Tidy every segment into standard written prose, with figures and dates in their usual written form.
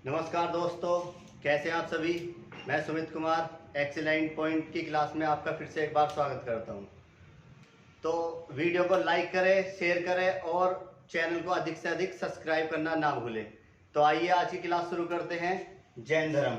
नमस्कार दोस्तों, कैसे हैं आप सभी। मैं सुमित कुमार एक्सीलेंट पॉइंट की क्लास में आपका फिर से एक बार स्वागत करता हूं। तो वीडियो को लाइक करें, शेयर करें और चैनल को अधिक से अधिक सब्सक्राइब करना ना भूलें। तो आइए आज की क्लास शुरू करते हैं। जैन धर्म।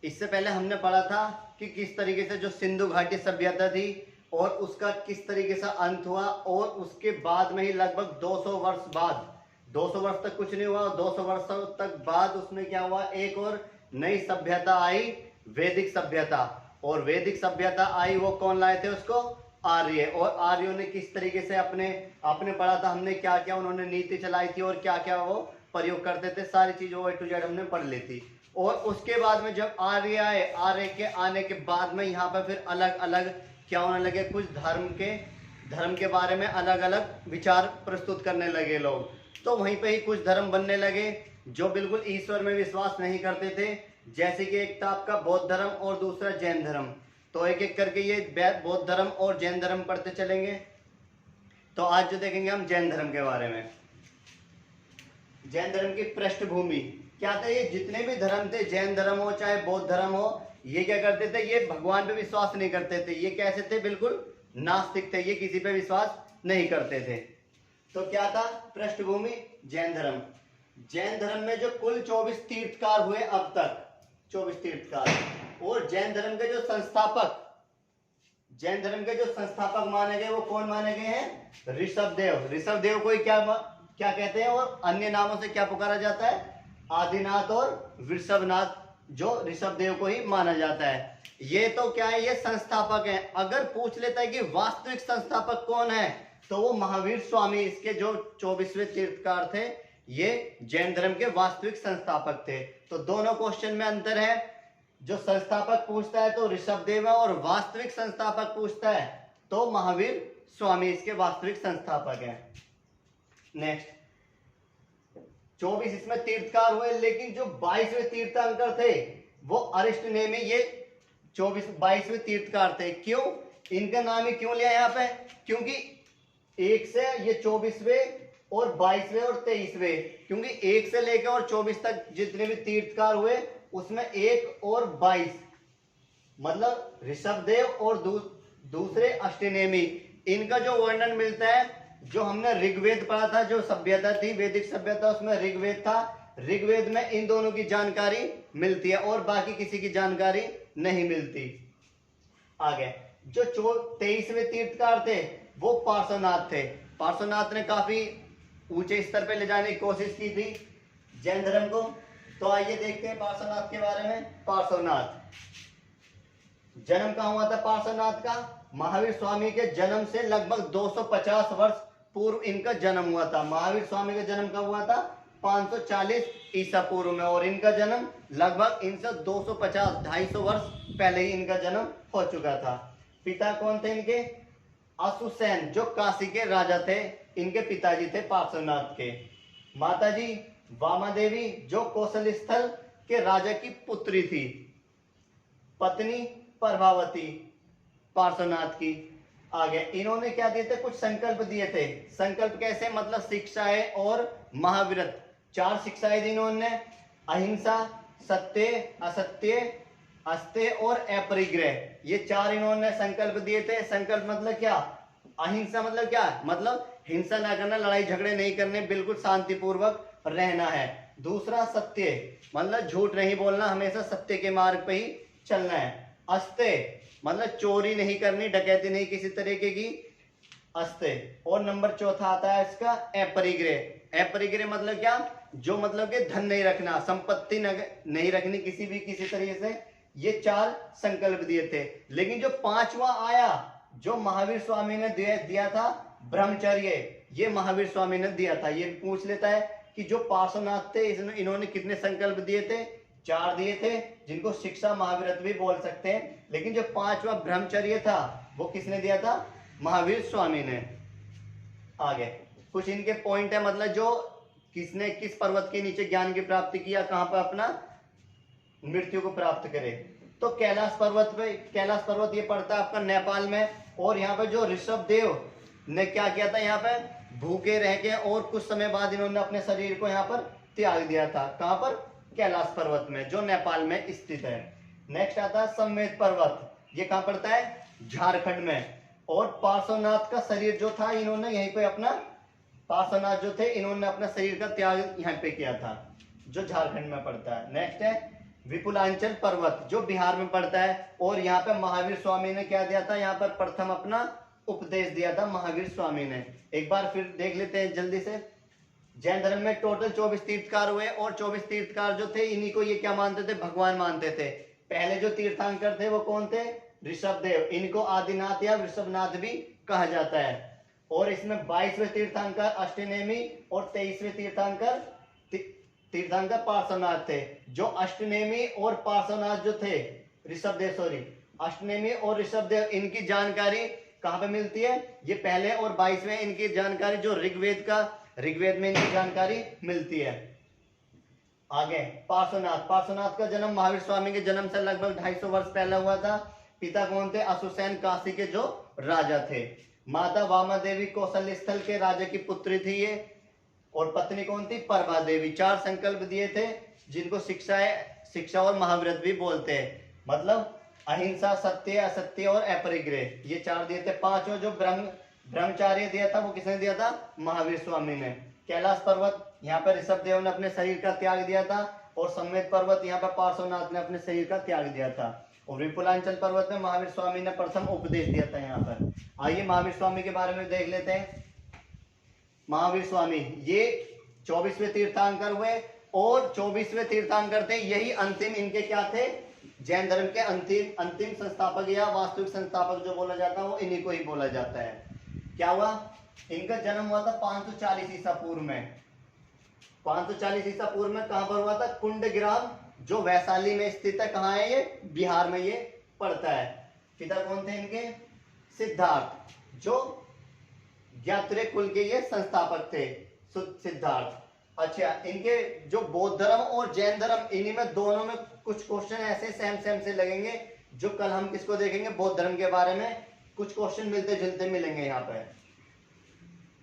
इससे पहले हमने पढ़ा था कि किस तरीके से जो सिंधु घाटी सभ्यता थी और उसका किस तरीके से अंत हुआ, और उसके बाद में ही लगभग 200 वर्ष बाद, 200 वर्ष तक कुछ नहीं हुआ, 200 वर्षों तक बाद उसमें क्या हुआ, एक और नई सभ्यता आई, वैदिक सभ्यता। और वैदिक सभ्यता आई, वो कौन लाए थे उसको? आर्य। और आर्यों ने किस तरीके से आपने पढ़ा था हमने क्या क्या उन्होंने नीति चलाई थी और क्या क्या वो प्रयोग करते थे, सारी चीजों A to Z हमने पढ़ ली थी। और उसके बाद में जब आर्य आए, आर्य के आने के बाद में यहाँ पर फिर अलग अलग क्या होने लगे, कुछ धर्म के बारे में अलग अलग विचार प्रस्तुत करने लगे लोग। तो वहीं पे ही कुछ धर्म बनने लगे जो बिल्कुल ईश्वर में विश्वास नहीं करते थे, जैसे कि एक था आपका बौद्ध धर्म और दूसरा जैन धर्म। तो एक एक करके ये बौद्ध धर्म और जैन धर्म पढ़ते चलेंगे। तो आज जो देखेंगे हम जैन धर्म के बारे में। जैन धर्म की पृष्ठभूमि क्या था? ये जितने भी धर्म थे, जैन धर्म हो चाहे बौद्ध धर्म हो, ये क्या करते थे? ये भगवान पे विश्वास नहीं करते थे। ये कैसे थे? बिल्कुल नास्तिक थे, ये किसी पे विश्वास नहीं करते थे। तो क्या था पृष्ठभूमि? जैन धर्म। जैन धर्म में जो कुल 24 तीर्थकार हुए अब तक, 24 तीर्थकार। और जैन धर्म के जो संस्थापक माने गए, वो कौन माने गए हैं? ऋषभदेव। ऋषभदेव को क्या कहते हैं और अन्य नामों से क्या पुकारा जाता है? आदिनाथ और वृषभनाथ, जो ऋषभदेव को ही माना जाता है। ये तो क्या है? ये संस्थापक हैं। अगर पूछ लेता है कि वास्तविक संस्थापक कौन है, तो वो महावीर स्वामी, इसके जो 24वें तीर्थकार थे, ये जैन धर्म के वास्तविक संस्थापक थे। तो दोनों क्वेश्चन में अंतर है। जो संस्थापक पूछता है तो ऋषभदेव है, और वास्तविक संस्थापक पूछता है तो महावीर स्वामी इसके वास्तविक संस्थापक हैं। नेक्स्ट, 24 इसमें तीर्थकार हुए, लेकिन जो 22वें तीर्थंकर थे वो अरिष्टनेमी, ये 22वें तीर्थकार थे। क्यों इनका नाम ही क्यों लिया यहाँ पे? क्योंकि एक से ये 24वें और 22वें और 23वें, क्योंकि एक से लेकर और 24 तक जितने भी तीर्थकार हुए उसमें 1 और 22, मतलब ऋषभदेव और दूसरे अष्टनेमी, इनका जो वर्णन मिलता है, जो हमने ऋग्वेद पढ़ा था, जो सभ्यता थी वैदिक सभ्यता, उसमें ऋग्वेद था। ऋग्वेद में इन दोनों की जानकारी मिलती है और बाकी किसी की जानकारी नहीं मिलती। आगे जो 23वें तीर्थकार थे वो पार्श्वनाथ थे। पार्श्वनाथ ने काफी ऊंचे स्तर पे ले जाने की कोशिश की थी जैन धर्म को। तो आइए देखते हैं पार्श्वनाथ के बारे में। पार्श्वनाथ जन्म कहाँ हुआ था पार्श्वनाथ का? महावीर स्वामी के जन्म से लगभग 250 वर्ष पूर्व इनका जन्म हुआ था। महावीर स्वामी का जन्म कब हुआ था? 540 ईसा पूर्व में, और इनका जन्म लगभग इनसे 250 250 वर्ष पहले ही इनका जन्म हो चुका था। पिता कौन थे इनके? अशुसेन, जो काशी के राजा थे, इनके पिताजी थे पार्श्वनाथ के। माताजी वामादेवी, जो कौशल स्थल के राजा की पुत्री थी। पत्नी प्रभावती पार्श्वनाथ की। आगे इन्होंने क्या दिए थे? कुछ संकल्प दिए थे। संकल्प कैसे? मतलब शिक्षाएं और महाव्रत, 4 शिक्षाएं दी इन्होंने। अहिंसा, सत्य, असत्य, अस्तेय और अपरिग्रह, ये 4 इन्होंने संकल्प दिए थे। संकल्प मतलब क्या? अहिंसा मतलब क्या? मतलब हिंसा ना करना, लड़ाई झगड़े नहीं करने, बिल्कुल शांतिपूर्वक रहना है। दूसरा सत्य, मतलब झूठ नहीं बोलना, हमेशा सत्य के मार्ग पे ही चलना है। अस्तेय मतलब चोरी नहीं करनी, डकैती नहीं किसी तरीके की, अस्तेय। और नंबर चौथा आता है इसका अपरिग्रह। अपरिग्रह मतलब क्या? जो मतलब कि धन नहीं रखना, संपत्ति नहीं रखनी किसी तरीके से। ये 4 संकल्प दिए थे। लेकिन जो 5वां आया, जो महावीर स्वामी ने दिया था, ब्रह्मचर्य, ये महावीर स्वामी ने दिया था। ये पूछ लेता है कि जो पार्श्वनाथ थे इन्होंने कितने संकल्प दिए थे? 4 दिए थे, जिनको शिक्षा महाव्रत भी बोल सकते हैं। लेकिन जो 5वां ब्रह्मचर्य था वो किसने दिया था? महावीर स्वामी ने। आगे कुछ इनके पॉइंट है, मतलब जो किसने किस पर्वत के नीचे ज्ञान की प्राप्ति किया, कहां पर अपना मृत्यु को प्राप्त करे। तो कैलाश पर्वत ये पड़ता है आपका नेपाल में। और यहाँ पे जो ऋषभदेव ने क्या किया था, यहाँ पे भूखे रह के और कुछ समय बाद इन्होंने अपने शरीर को यहाँ पर त्याग दिया था। कहाँ पर? कैलाश पर्वत में, जो नेपाल में स्थित है। नेक्स्ट आता है संवेद पर्वत, ये कहाँ पड़ता है, झारखंड में। और पार्श्वनाथ का शरीर जो था, इन्होंने यहीं पे अपना, पार्श्वनाथ जो थे इन्होंने अपना शरीर का त्याग यहाँ पे किया था, जो झारखंड में पड़ता है। नेक्स्ट है विपुलांचल पर्वत, जो बिहार में पड़ता है। और यहाँ पे महावीर स्वामी ने क्या दिया था, यहाँ पर प्रथम अपना उपदेश दिया था महावीर स्वामी ने। एक बार फिर देख लेते हैं जल्दी से। जैन धर्म में टोटल 24 तीर्थकार हुए, और 24 तीर्थकार जो थे इन्हीं को ये क्या मानते थे, भगवान मानते थे। पहले जो तीर्थंकर थे वो कौन थे, ऋषभदेव, इनको आदिनाथ या ऋषभनाथ भी कहा जाता है। और इसमें 22वें तीर्थंकर अष्टनेमी और 23वें तीर्थंकर पार्श्वनाथ थे। जो अष्टनेमी और पार्श्वनाथ जो थे, ऋषभदेव सॉरी, अष्टनेमी और ऋषभदेव, इनकी जानकारी कहाँ पे मिलती है, ये पहले और 22वें इनकी जानकारी जो ऋग्वेद में इनकी जानकारी मिलती है। आगे पार्श्वनाथ का जन्म महावीर स्वामी के जन्म से लगभग 250 वर्ष पहले हुआ था। पिता कौन थे, अशुसैन काशी के जो राजा थे। माता वामा देवी कौशल स्थल के राजा की पुत्री थी ये। और पत्नी कौन थी, प्रभा देवी। 4 संकल्प दिए थे, जिनको शिक्षा और महाव्रत भी बोलते हैं। मतलब अहिंसा, सत्य, असत्य और अपरिग्रह, ये 4 दिए थे। 5वां जो ब्रह्मचार्य दिया था वो किसने दिया था, महावीर स्वामी ने। कैलाश पर्वत, यहाँ पर ऋषभदेव ने अपने शरीर का त्याग दिया था। और संवेद पर्वत, यहाँ पर पार्श्वनाथ ने अपने शरीर का त्याग दिया था। और विपुलांचल पर्वत में महावीर स्वामी ने प्रथम उपदेश दिया था यहाँ पर। आइए महावीर स्वामी के बारे में देख लेते हैं। महावीर स्वामी ये 24वें तीर्थंकर हुए, और 24वें तीर्थंकर थे, यही अंतिम इनके क्या थे, जैन धर्म के अंतिम संस्थापक या वास्तविक संस्थापक जो बोला जाता है वो इन्हीं को ही बोला जाता है। क्या हुआ, इनका जन्म हुआ था 540 ईसा पूर्व में। 540 ईसा पूर्व में कहां पर हुआ था, कुंडग्राम, जो वैशाली में स्थित है। कहाँ है ये, बिहार में ये पड़ता है। पिता कौन थे इनके, सिद्धार्थ, जो ज्ञात्रेय कुल के ये संस्थापक थे, सिद्धार्थ। अच्छा, इनके जो बौद्ध धर्म और जैन धर्म, इन्हीं में दोनों में कुछ क्वेश्चन ऐसे सेम से लगेंगे, जो कल हम किसको देखेंगे, बौद्ध धर्म के बारे में कुछ क्वेश्चन मिलते जुलते मिलेंगे यहाँ पे।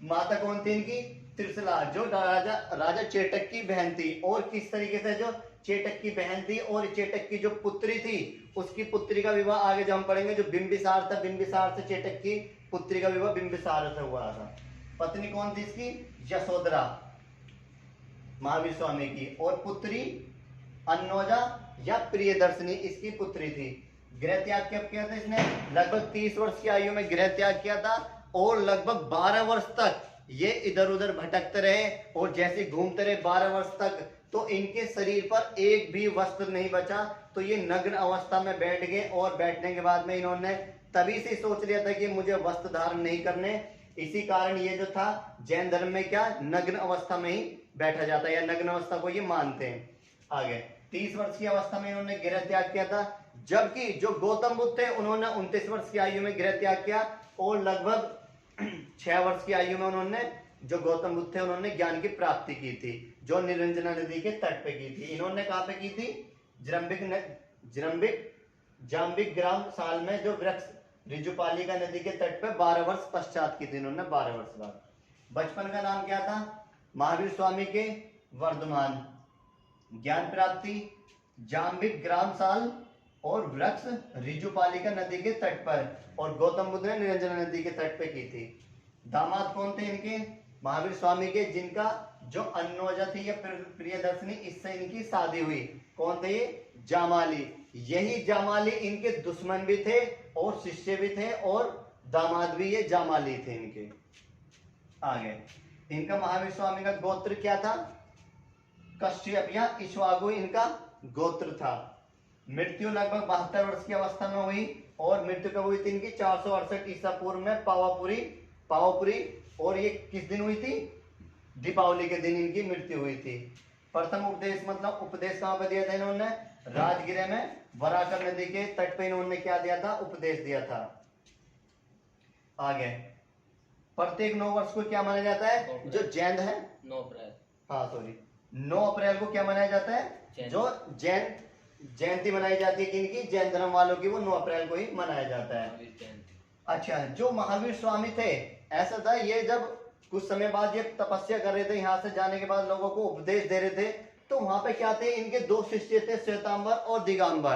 माता कौन थी इनकी, त्रिशला, जो राजा चेटक की बहन थी। और किस तरीके से जो चेटक की बहन थी और चेटक की जो पुत्री थी, उसकी पुत्री का विवाह आगे जब हम पढ़ेंगे, जो बिंबिसार था, बिंबिसार से चेटक की पुत्री का विवाह बिंबिसार से हुआ था। पत्नी कौन थी इसकी, यशोधरा, महावीर स्वामी की। और पुत्री अन्नोजा या प्रियदर्शनी इसकी पुत्री थी। गृह त्याग कब किया था इसने, लगभग 30 वर्ष की आयु में गृह त्याग किया था। और लगभग 12 वर्ष तक ये इधर उधर भटकते रहे, और जैसे घूमते रहे 12 वर्ष तक, तो इनके शरीर पर एक भी वस्त्र नहीं बचा। तो ये नग्न अवस्था में बैठ गए, और बैठने के बाद में इन्होंने तभी से सोच लिया था कि मुझे वस्त्र धारण नहीं करने। इसी कारण ये जो था, जैन धर्म में क्या, नग्न अवस्था में ही बैठा जाता है, या नग्न अवस्था को ये मानते हैं। आगे 30 वर्ष की अवस्था में इन्होंने गृह त्याग किया था। जबकि जो गौतम बुद्ध थे उन्होंने 29 वर्ष की आयु में गृह त्याग किया, और लगभग 6 वर्ष की आयु में उन्होंने, जो गौतम बुद्ध थे, उन्होंने ज्ञान की प्राप्ति की थी, जो निरंजना नदी के तट पे की थी। इन्होंने कहां पे की थी, जाम्बिक ग्राम साल में, जो वृक्ष रिजुपालिका नदी के तट पे 12 वर्ष पश्चात की थी इन्होंने, 12 वर्ष बाद। बचपन का नाम क्या था, महावीर स्वामी के वर्धमान। ज्ञान प्राप्ति जाम्बिक ग्राम साल और वृक्ष रिजुपालिका नदी के तट पर, और गौतम बुद्ध ने निरंजना नदी के तट पे की थी। दामाद कौन थे इनके, महावीर स्वामी के, जिनका जो अन्नोजा थी या प्रियदर्शनी, इससे इनकी शादी हुई। कौन थे ये, जामाली। यही जामाली इनके दुश्मन भी थे और शिष्य भी थे, और दामाद भी ये जामाली थे इनके। आगे इनका महावीर स्वामी का गोत्र क्या था, कश्यप या इक्ष्वाकु इनका गोत्र था। मृत्यु लगभग 72 वर्ष की अवस्था में हुई, और मृत्यु कब हुई थी इनकी, 468 ईसा पूर्व में पावापुरी। और ये किस दिन हुई थी, दीपावली के दिन इनकी मृत्यु हुई थी। प्रथम उपदेश, मतलब उपदेश कहां पर दिया था इन्होंने, राजगृह में वराकर नदी के तट पे इन्होंने क्या दिया था, उपदेश दिया था। आगे प्रत्येक 9 वर्ष को क्या माना जाता है, जो जैन है, 9 अप्रैल, हाँ सॉरी, 9 अप्रैल को क्या मनाया जाता है, जो जैन जयंती मनाई जाती है किनकी, जैन धर्म वालों की, वो 9 अप्रैल को ही मनाया जाता है। अच्छा, जो महावीर स्वामी थे, ऐसा था, ये जब कुछ समय बाद ये तपस्या कर रहे थे, यहाँ से जाने के बाद लोगों को उपदेश दे रहे थे, तो वहां पे क्या थे, इनके दो शिष्य थे, श्वेतांबर और दिगंबर।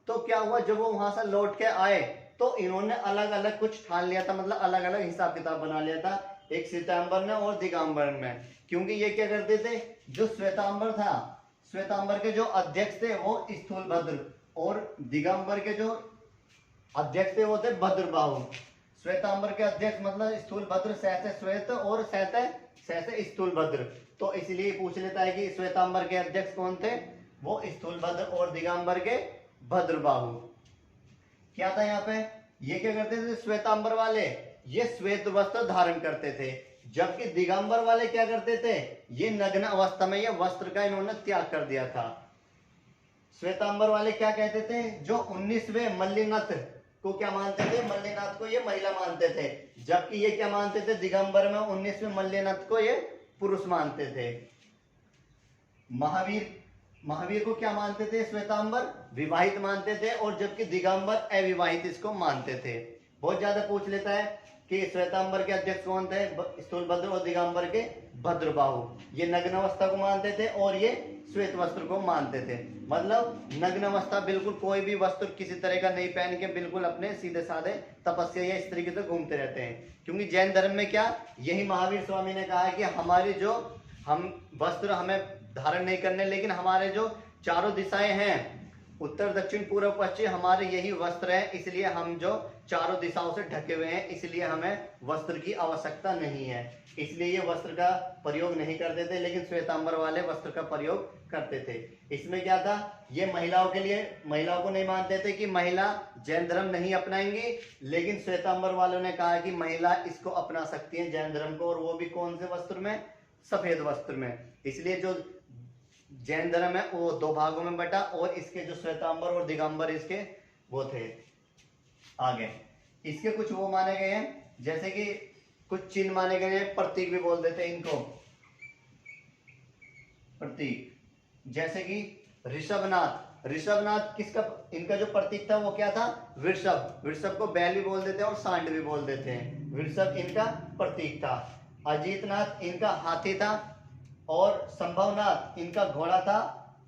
तो क्या हुआ, जब वो वहां से लौट के आए तो इन्होंने अलग अलग कुछ ठान लिया था, मतलब अलग अलग हिसाब किताब बना लिया था, एक श्वेतांबर ने और दिगंबर में। क्योंकि ये क्या करते थे, जो श्वेतांबर था, श्वेतांबर के जो अध्यक्ष थे वो स्थूलभद्र, और दिगंबर के जो अध्यक्ष थे वो थे भद्रबाहु। श्वेतांबर के अध्यक्ष मतलब स्थूलभद्र, सहसे श्वेत और सहसे स्थूलभद्र। तो इसलिए पूछ लेता है कि श्वेतांबर के अध्यक्ष कौन थे, वो स्थूलभद्र, और दिगंबर के भद्रबाहु। क्या था यहाँ पे, ये क्या करते थे, श्वेतांबर वाले ये श्वेत वस्त्र धारण करते थे, जबकि दिगंबर वाले क्या करते थे, ये नग्न अवस्था में ये वस्त्र का इन्होंने त्याग कर दिया था। श्वेतांबर वाले क्या कहते थे, जो 19वें मल्लिनाथ को क्या मानते थे, मल्लिनाथ को ये महिला मानते थे, जबकि ये क्या मानते थे, दिगंबर में 19वें मल्लिनाथ को ये पुरुष मानते थे। महावीर को क्या मानते थे, श्वेतांबर विवाहित मानते थे, और जबकि दिगंबर अविवाहित इसको मानते थे। बहुत ज्यादा पूछ लेता है कि श्वेतांबर के अध्यक्ष कौन थे, स्थूलभद्र, और दिगंबर के भद्रबाहु। ये नग्न अवस्था को मानते थे और ये श्वेत वस्त्र को मानते थे। मतलब नग्न अवस्था बिल्कुल कोई भी वस्त्र किसी तरह का नहीं पहन के बिल्कुल अपने सीधे साधे तपस्या या इस तरीके से घूमते रहते हैं। क्योंकि जैन धर्म में क्या, यही महावीर स्वामी ने कहा है कि हमारी जो हम वस्त्र हमें धारण नहीं करने, लेकिन हमारे जो चारों दिशाएं हैं, उत्तर दक्षिण पूर्व पश्चिम, हमारे यही वस्त्र है, इसलिए हम जो चारों दिशाओं से ढके हुए हैं, इसलिए हमें वस्त्र की आवश्यकता नहीं है, इसलिए ये वस्त्र का प्रयोग नहीं करते थे। लेकिन श्वेतांबर वाले वस्त्र का प्रयोग करते थे। इसमें क्या था, ये महिलाओं के लिए, महिलाओं को नहीं मानते थे कि महिला जैन धर्म नहीं अपनाएंगी, लेकिन श्वेतांबर वालों ने कहा कि महिला इसको अपना सकती है जैन धर्म को, और वो भी कौन से वस्त्र में, सफेद वस्त्र में। इसलिए जो जैन धर्म है वो दो भागों में बटा, और इसके जो श्वेतांबर और दिगंबर इसके वो थे आगे। इसके कुछ वो माने गए हैं, जैसे कि कुछ चिन्ह माने गए हैं, प्रतीक भी बोल देते हैं इनको, प्रतीक। जैसे कि ऋषभनाथ, ऋषभनाथ किसका, इनका जो प्रतीक था वो क्या था, वृषभ। वृषभ को बैल भी बोल देते हैं और सांड भी बोल देते हैं। वृषभ इनका प्रतीक था। अजीतनाथ इनका हाथी था, और संभवनाथ इनका घोड़ा था,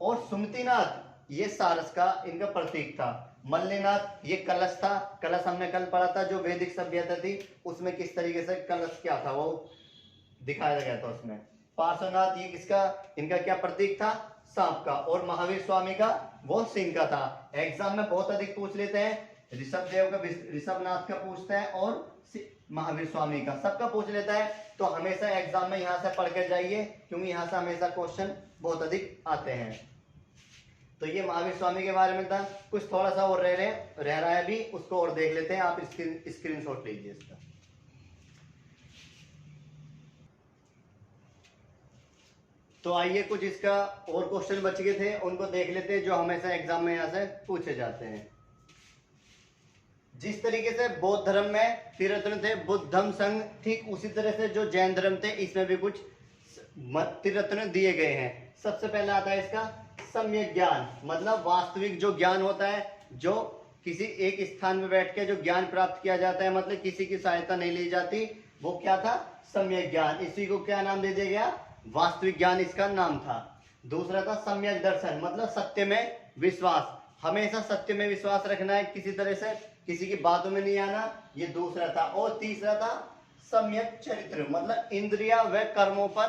और सुमतिनाथ ये सारस का इनका प्रतीक था। मल्लिनाथ ये कलश था, कलश हमने कल पढ़ा था, जो वैदिक सभ्यता थी उसमें किस तरीके से कलश क्या था वो दिखाया गया था उसमें। पार्श्वनाथ ये किसका, इनका क्या प्रतीक था, सांप का, और महावीर स्वामी का वो सिंह का था। एग्जाम में बहुत अधिक पूछ लेते हैं, ऋषभदेव का, ऋषभनाथ का पूछता है, और महावीर स्वामी का, सबका पूछ लेता है। तो हमेशा एग्जाम में यहाँ से पढ़ के जाइए, क्योंकि यहाँ से हमेशा क्वेश्चन बहुत अधिक आते हैं। तो ये महावीर स्वामी के बारे में था। कुछ थोड़ा सा और रह रहा है अभी, उसको और देख लेते हैं। आप स्क्रीनशॉट लीजिए इसका। तो आइए कुछ इसका और क्वेश्चन बच गए थे, उनको देख लेते हैं, जो हमेशा एग्जाम में यहाँ से पूछे जाते हैं। जिस तरीके से बौद्ध धर्म में त्रिरत्न थे, बुद्धम संघ, ठीक उसी तरह से जो जैन धर्म थे इसमें भी कुछ त्रिरत्न दिए गए हैं। सबसे पहला आता है इसका सम्यक ज्ञान, मतलब वास्तविक जो ज्ञान होता है, जो किसी एक स्थान में बैठ के जो ज्ञान प्राप्त किया जाता है, मतलब किसी की सहायता नहीं ली जाती, वो क्या था, सम्यक ज्ञान। इसी को क्या नाम दे दिया गया, वास्तविक ज्ञान इसका नाम था। दूसरा था सम्यक दर्शन, मतलब सत्य में विश्वास, हमेशा सत्य में विश्वास रखना है, किसी तरह से किसी की बातों में नहीं आना, ये दूसरा था। और तीसरा था सम्यक चरित्र, मतलब इंद्रिया व कर्मों पर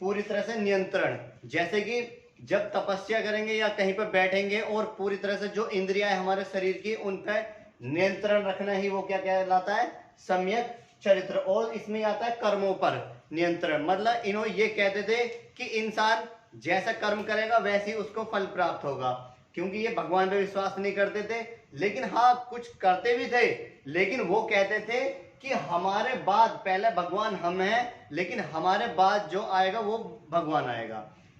पूरी तरह से नियंत्रण। जैसे कि जब तपस्या करेंगे या कहीं पर बैठेंगे और पूरी तरह से जो इंद्रियां है हमारे शरीर की, उन पर नियंत्रण रखना ही वो क्या कहलाता है, सम्यक चरित्र। और इसमें आता है कर्मों पर नियंत्रण, मतलब इन्होंने ये कहते थे कि इंसान जैसा कर्म करेगा वैसे ही उसको फल प्राप्त होगा। क्योंकि ये भगवान पे विश्वास नहीं करते थे, लेकिन हाँ कुछ करते भी थे, लेकिन वो कहते थे कि हमारे बाद पहले भगवान हम हैं, लेकिन हमारे बाद जो आएगा वो भगवान आएगा।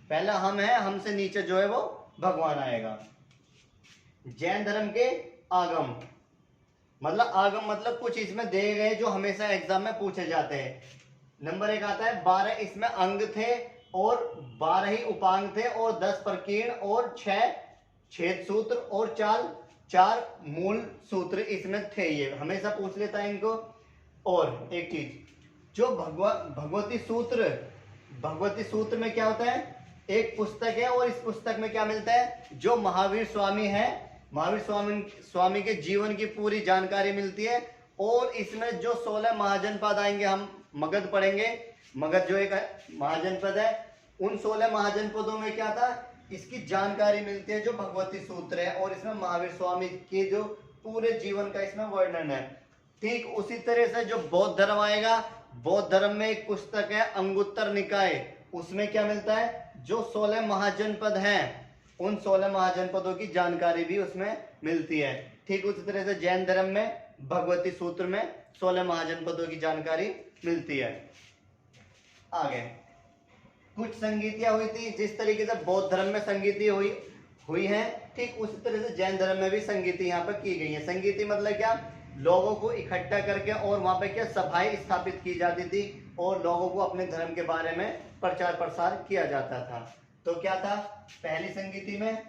पहला हम हैं, हमसे नीचे जो है वो भगवान आएगा। जैन धर्म के आगम, मतलब कुछ इसमें दिए गए जो हमेशा एग्जाम में पूछे जाते हैं। नंबर 1 आता है 12 इसमें अंग थे और 12 ही उपांग थे और 10 प्रकीर्ण और 6 छेद सूत्र और 4 मूल सूत्र इसमें थे। ये हमेशा पूछ लेता है इनको। और एक चीज, जो भगवती सूत्र में क्या होता है, एक पुस्तक है और इस पुस्तक में क्या मिलता है, जो महावीर स्वामी है, महावीर स्वामी के जीवन की पूरी जानकारी मिलती है। और इसमें जो 16 महाजनपद आएंगे, हम मगध पढ़ेंगे, मगध जो एक महाजनपद है, उन 16 महाजनपदों में क्या था, इसकी जानकारी मिलती है, जो भगवती सूत्र है, और इसमें महावीर स्वामी के जो पूरे जीवन का इसमें वर्णन है। ठीक उसी तरह से जो बौद्ध धर्म आएगा, बौद्ध धर्म में एक पुस्तक है अंगुत्तर निकाय, उसमें क्या मिलता है, जो 16 महाजनपद हैं, उन 16 महाजनपदों की जानकारी भी उसमें मिलती है। ठीक उसी तरह से जैन धर्म में भगवती सूत्र में 16 महाजनपदों की जानकारी मिलती है। आगे कुछ संगीतियां हुई थी, जिस तरीके से बौद्ध धर्म में संगीति हुई है, ठीक उसी तरह से जैन धर्म में भी संगीति यहाँ पर की गई है। संगीति मतलब क्या, लोगों को इकट्ठा करके और वहां पे क्या सभाएं स्थापित की जाती थी और लोगों को अपने धर्म के बारे में प्रचार प्रसार किया जाता था। तो क्या था, पहली संगीति में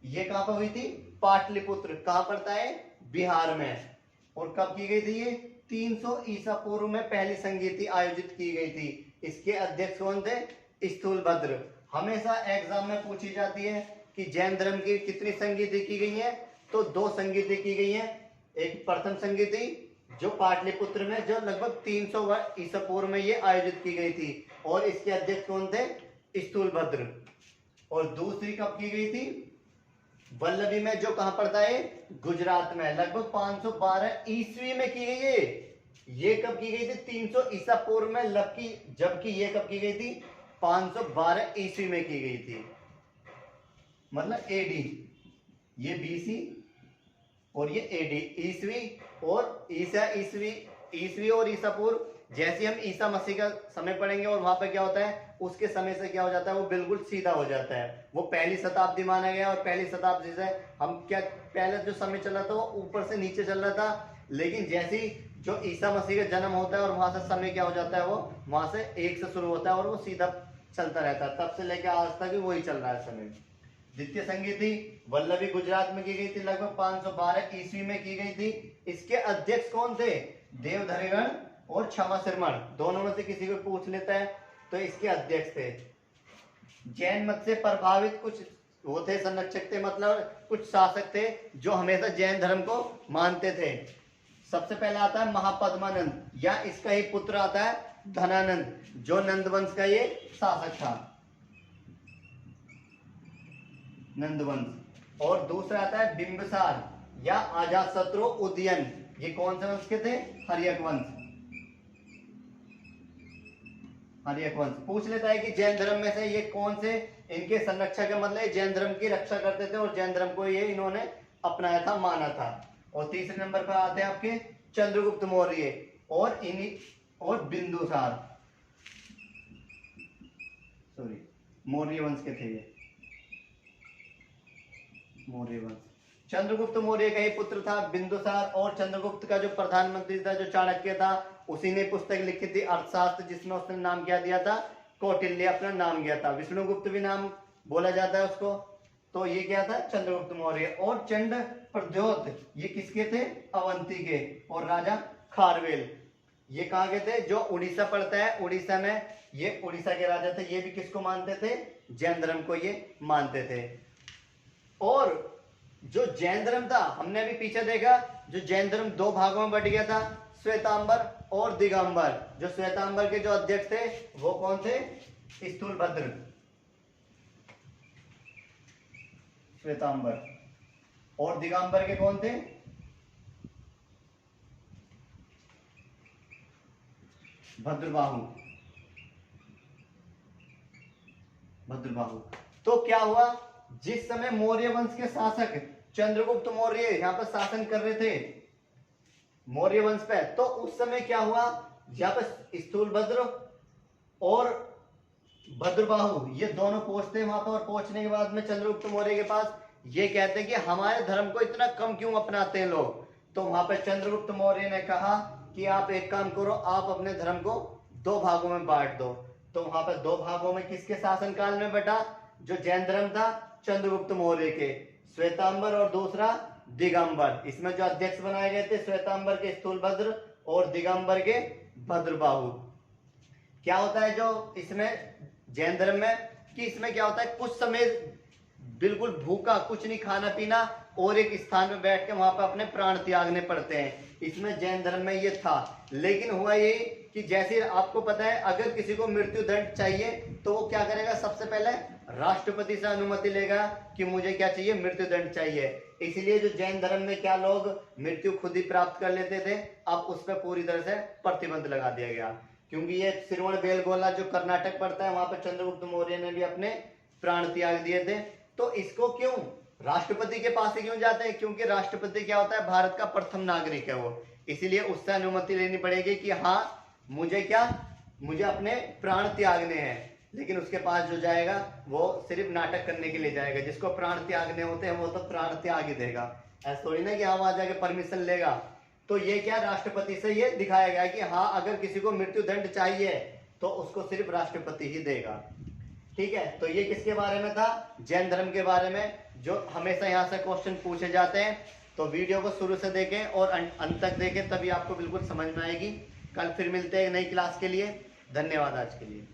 ये कहां पर हुई थी, पाटलिपुत्र, कहां पड़ता है, बिहार में। और कब की गई थी ये, 300 ईसा पूर्व में पहली संगीति आयोजित की गई थी। इसके अध्यक्ष कौन थे, स्थूलभद्र। हमेशा एग्जाम में पूछी जाती है कि जैन धर्म की कितनी संगीति की गई है, तो 2 संगीति की गई है। एक प्रथम संगीति जो पाटलिपुत्र में, जो लगभग 300 ईसा पूर्व में ये आयोजित की गई थी, और इसके अध्यक्ष कौन थे, स्थूलभद्र। और दूसरी कब की गई थी, वल्लभी में, जो कहां पड़ता है, गुजरात में, लगभग 512 ईस्वी में की गई है। ये कब की गई थी, 300 ईसा पूर्व में, जबकि ये कब की गई थी, 512 ईस्वी में की गई थी, मतलब एडी। ये बीसी और ये एडी, ईस्वी और ईस्वी और ईसा पूर्व। जैसे हम ईसा मसीह का समय पढ़ेंगे और वहां पे क्या होता है, उसके समय से क्या हो जाता है, वो बिल्कुल सीधा हो जाता है। वो पहली शताब्दी माना गया, और पहली शताब्दी से हम क्या, पहले जो समय चल रहा था वो ऊपर से नीचे चल रहा था, लेकिन जैसे ही जो ईसा मसीह का जन्म होता है और वहां से समय क्या हो जाता है, वो वहां से एक से शुरू होता है और वो सीधा चलता रहता है, तब से लेकर आज तक वही चल रहा है समय। द्वितीय संगीति वल्लभी गुजरात में की गई थी, लगभग 512 ईस्वी में की गई थी। इसके अध्यक्ष कौन थे, देवधरीगण और क्षमा श्रमण, दोनों में से किसी को पूछ लेता है तो इसके अध्यक्ष थे। जैन मत से प्रभावित कुछ वो थे, संरक्षक थे, मतलब कुछ शासक थे जो हमेशा जैन धर्म को मानते थे। सबसे पहले आता है महापद्मानंद, या इसका ही पुत्र आता है धनानंद, जो नंदवंश का ये शासक था, नंदवंश। और दूसरा आता है बिंबिसार या अजातशत्रु उदयन, ये कौन से वंश के थे, हर्यक वंश। हर्यक वंश पूछ लेता है कि जैन धर्म में से ये कौन से इनके संरक्षक है, मतलब जैन धर्म की रक्षा करते थे और जैन धर्म को ये इन्होंने अपनाया था, माना था। और तीसरे नंबर पर आते हैं आपके चंद्रगुप्त मौर्य और बिंदुसार, सॉरी मौर्य वंश के थे ये, मौर्य वंश। चंद्रगुप्त मौर्य का ही पुत्र था बिंदुसार, और चंद्रगुप्त का जो प्रधानमंत्री था, जो चाणक्य था, उसी ने पुस्तक लिखी थी अर्थशास्त्र, जिसमें उसने नाम क्या दिया था, कौटिल्य अपना नाम दिया था। विष्णुगुप्त भी नाम बोला जाता है उसको। तो ये क्या था, चंद्रगुप्त मौर्य। और चंड प्रद्योत, ये किसके थे, अवंती के। और राजा खारवेल, ये कहाँ के थे, जो उड़ीसा पड़ता है, उड़ीसा में, ये उड़ीसा के राजा थे। ये भी किसको मानते थे, जैन धर्म को ये मानते थे। और जो जैन धर्म था, हमने अभी पीछे देखा, जो जैन धर्म 2 भागों में बट गया था, श्वेतांबर और दिगंबर। जो श्वेतांबर के जो अध्यक्ष थे वो कौन थे, स्थूलभद्र, श्वेतांबर। और दिगंबर के कौन थे, भद्रबाहु। तो क्या हुआ, जिस समय मौर्य वंश के शासक चंद्रगुप्त मौर्य यहाँ पर शासन कर रहे थे मौर्य वंश पे, तो उस समय क्या हुआ, यहाँ पर स्थूलभद्र और भद्रबाहु ये दोनों पहुंचते हैं वहां पर। और पहुंचने के बाद में चंद्रगुप्त मौर्य के पास ये कहते हैं कि हमारे धर्म को इतना कम क्यों अपनाते हैं लोग। तो वहां पर चंद्रगुप्त मौर्य ने कहा कि आप एक काम करो, आप अपने धर्म को 2 भागों में बांट दो। तो वहां पर 2 भागों में किसके शासनकाल में बटा, जो जैन धर्म था चंद्रगुप्त मौर्य के, श्वेतांबर और दूसरा दिगंबर। इसमें जो अध्यक्ष बनाए गए थे श्वेतांबर के स्थूलभद्र और दिगंबर के भद्रबाहु। क्या होता है, जो इसमें जैन धर्म में कि इसमें क्या होता है, कुछ समय बिल्कुल भूखा, कुछ नहीं खाना पीना, और एक स्थान में बैठ के वहां पर अपने प्राण त्यागने पड़ते हैं। इसमें जैन धर्म में ये था। लेकिन हुआ ये कि जैसे आपको पता है, अगर किसी को मृत्यु दंड चाहिए तो वो क्या करेगा, सबसे पहले राष्ट्रपति से अनुमति लेगा कि मुझे क्या चाहिए, मृत्यु दंड चाहिए। इसलिए जो जैन धर्म में क्या लोग मृत्यु खुद ही प्राप्त कर लेते थे, अब उस पर पूरी तरह से प्रतिबंध लगा दिया गया। क्योंकि ये श्रवणबेलगोला जो कर्नाटक पड़ता है, वहां पर चंद्रगुप्त मौर्य ने भी अपने प्राण त्याग दिए थे। तो इसको क्यों राष्ट्रपति के पास ही क्यों जाते हैं, क्योंकि राष्ट्रपति क्या होता है, भारत का प्रथम नागरिक है वो। इसीलिए उससे अनुमति लेनी पड़ेगी कि हाँ मुझे अपने प्राण त्यागने हैं। लेकिन उसके पास जो जाएगा वो सिर्फ नाटक करने के लिए जाएगा। जिसको प्राण त्यागने होते हैं वो तो प्राण त्याग ही देगा। ऐसा थोड़ी ना कि हाँ वहां जाके परमिशन लेगा। तो ये क्या, राष्ट्रपति से ये दिखाया गया कि हाँ अगर किसी को मृत्यु दंड चाहिए तो उसको सिर्फ राष्ट्रपति ही देगा। ठीक है, तो ये किसके बारे में था, जैन धर्म के बारे में, जो हमेशा यहाँ से क्वेश्चन पूछे जाते हैं। तो वीडियो को शुरू से देखें और अंत तक देखें, तभी आपको बिल्कुल समझ में आएगी। कल फिर मिलते हैं नई क्लास के लिए। धन्यवाद आज के लिए।